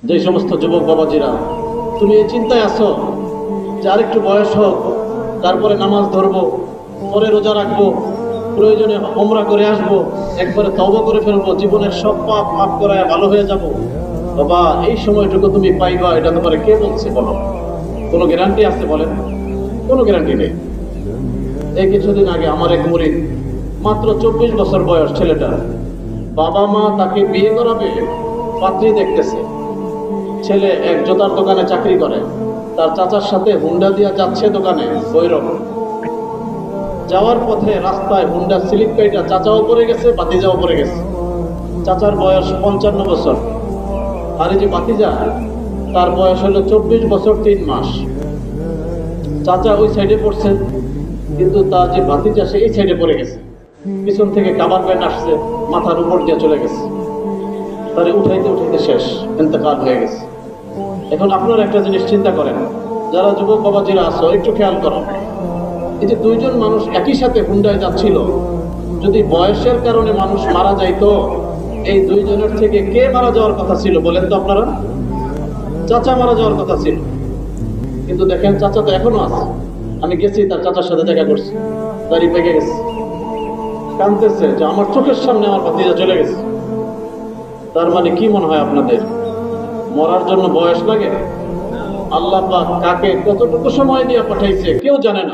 যে সমস্ত যুবক বাবাজিরা তুমি এই চিন্তায় আছো যে আরেকটু বয়স হোক, তারপরে নামাজ ধরবো, পরে রোজা রাখবো, প্রয়োজনে ওমরা করে আসবো, একবারে তওবা করে ফেলবো, জীবনের সব পাপ মাফ করায় ভালো হয়ে যাব, বাবা এই সময়টুকু তুমি পাইবা, এটা তোমার কে বলছে বলো? কোনো গ্যারান্টি আছে বলেন? কোনো গ্যারান্টি নেই। এই কিছুদিন আগে আমার এক মুরিদ, মাত্র 24 বছর বয়স ছেলেটা, বাবা মা তাকে বিয়ে করাবে, পাত্রী দেখতেছে। ছেলে এক জোতার দোকানে চাকরি করে, তার চাচার সাথে হুন্ডা দিয়া যাচ্ছে দোকানে বৈরব। যাওয়ার পথে রাস্তায় হুন্ডার স্লিপ কাইটা চাচাও পড়ে গেছে, বাতিজাও পড়ে গেছে। চাচার বয়স 55 বছর, আর এই যে বাতিজা, তার বয়স হলো 24 বছর 3 মাস। চাচা ওই সাইডে পড়ছে, কিন্তু তার যে ভাতিজা সে এই সাইডে পড়ে গেছে। পিছন থেকে কাবার প্যান্ট আসছে, মাথার উপর দিয়ে চলে গেছে। তারে উঠাইতে উঠাইতে শেষ, ইন্তেকাল হয়ে গেছে। এখন আপনারা একটা জিনিস চিন্তা করেন, যারা যুবক বাবাজিরা আছো একটু খেয়াল করো, এই যে দুইজন মানুষ একই সাথে হুন্ডায় যাচ্ছিল, যদি বয়সের কারণে মানুষ মারা যাইতো, এই দুইজনের থেকে কে মারা যাওয়ার কথা ছিল বলেন তো আপনারা? চাচা মারা যাওয়ার কথা ছিল। কিন্তু দেখেন চাচা তো এখনো আছে। আমি গেছি তার চাচার সাথে দেখা করছি, দাড়ি পেকে গেছে, কাঁদতেছে যে আমার চোখের সামনে আমার ভাতিজা চলে গেছে। তার মানে কি মনে হয় আপনাদের, মরার জন্য বয়স লাগে? আল্লাহ পাক কাকে কতটুকু সময় দিয়ে পাঠাইছে কেউ জানে না।